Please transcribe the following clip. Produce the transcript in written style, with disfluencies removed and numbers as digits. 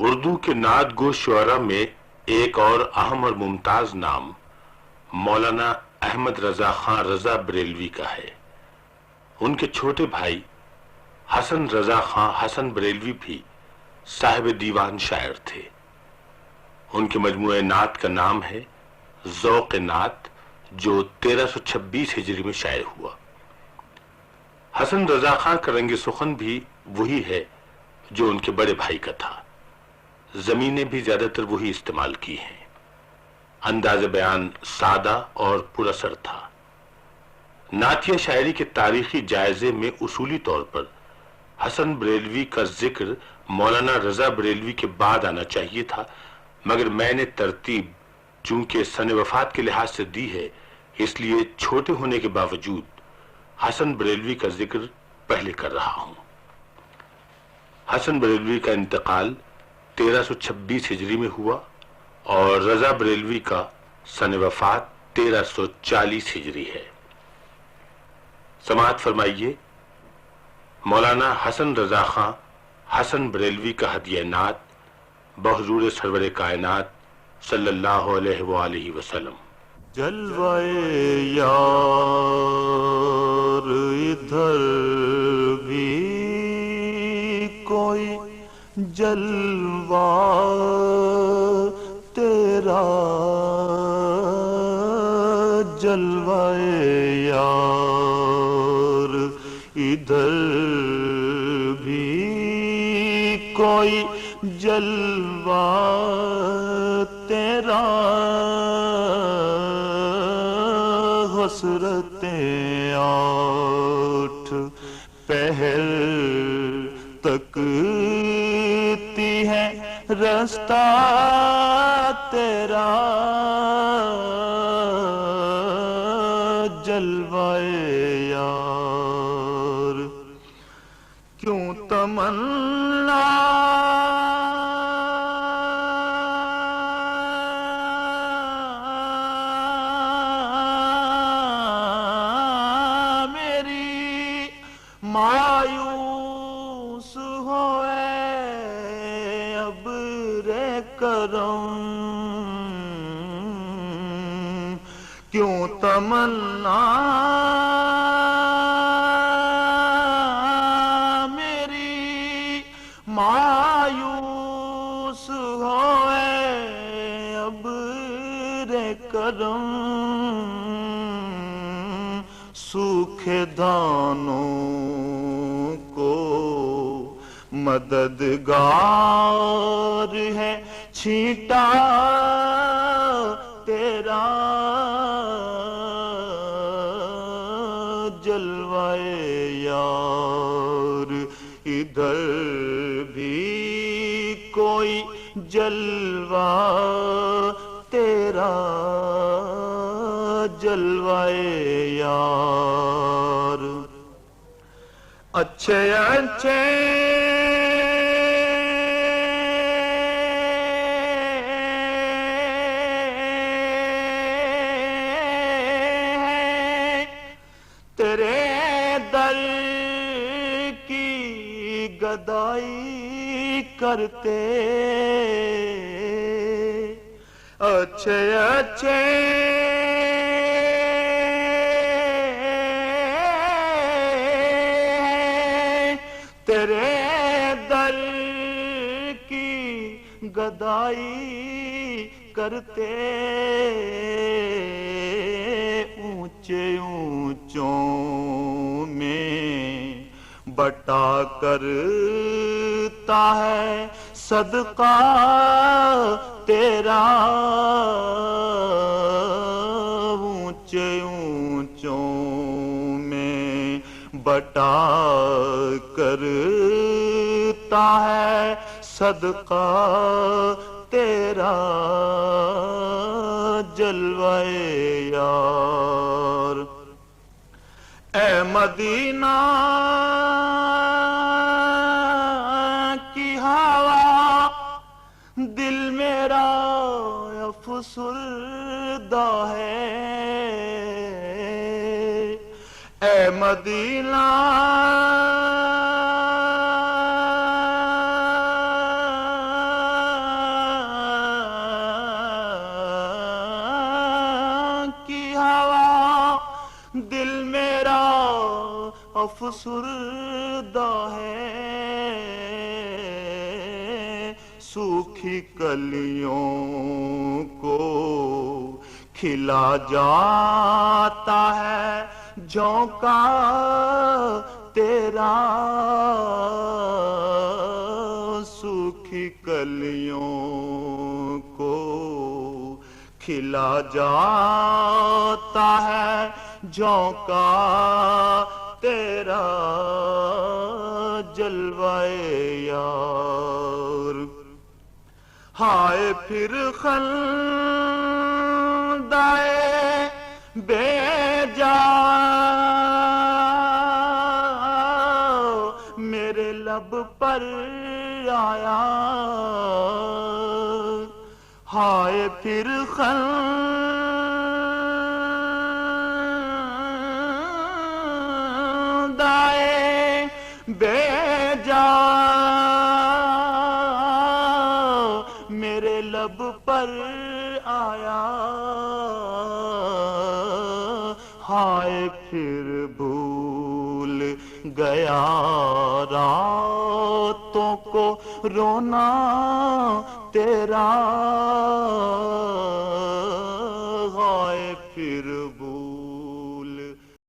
اردو کے نعت گو شعراء میں ایک اور اہم اور ممتاز نام مولانا احمد رضا خان رضا بریلوی کا ہے۔ ان کے چھوٹے بھائی حسن رضا خان حسن بریلوی بھی صاحب دیوان شاعر تھے۔ ان کے مجموعہ نعت کا نام ہے ذوق نعت، جو 1326 ہجری میں شائع ہوا۔ حسن رضا خان کا رنگ سخن بھی وہی ہے جو ان کے بڑے بھائی کا تھا۔ زمینیں بھی زیادہ تر وہی استعمال کی ہیں۔ انداز بیان سادہ اور پر اثر تھا۔ نعتیہ شاعری کے تاریخی جائزے میں اصولی طور پر حسن بریلوی کا ذکر مولانا رضا بریلوی کے بعد آنا چاہیے تھا، مگر میں نے ترتیب چونکہ سن وفات کے لحاظ سے دی ہے، اس لیے چھوٹے ہونے کے باوجود حسن بریلوی کا ذکر پہلے کر رہا ہوں۔ حسن بریلوی کا انتقال 1326 ہجری میں ہوا اور رضا بریلوی کا سن وفات 1340 ہجری ہے۔ سماعت فرمائیے مولانا حسن رضا خان حسن بریلوی کا ہدیہ نعت بحضور سرور کائنات صلی اللہ علیہ وآلہ وسلم۔ جلوائے یار ادھر بھی کوئی جلوہ تیرا، جلوائے یار ادھر بھی کوئی جلوہ تیرا، حسرتیں آٹھ پہر تکتی ہے رستہ تیرا، جلوائے یار کیوں تمنا مایوس ہوئے ابر کرم، کیوں تمنا میری مایوس ہوئے ابر کرم، سوکھے دانوں کو مددگار ہے چھینٹا تیرا، جلوائے یار ادھر بھی کوئی جلوہ تیرا، جلوائے یار اچھے اچھے تیرے در کی گدائی کرتے، اچھے اچھے تیرے در کی گدائی کرتے، اونچے اونچوں میں بٹا کرتا ہے صدقہ تیرا، اونچے اونچوں میں بٹا کرتا ہے صدقہ تیرا، جلوائے یار اے مدینہ کی ہوا دل میرا افسردہ ہے، اے مدینہ افسردہ ہے سوکھی کلیوں کو کھلا جاتا ہے جھونکا تیرا سوکھی کلیوں کو کھلا جاتا ہے جھونکا تیرا جلوائے یار ہائے پھر خندائے بے جا میرے لب پر آیا ہائے پھر خندائے بے جا میرے لب پر آیا ہائے پھر بھول گیا راتوں کو رونا تیرا ہائے پھر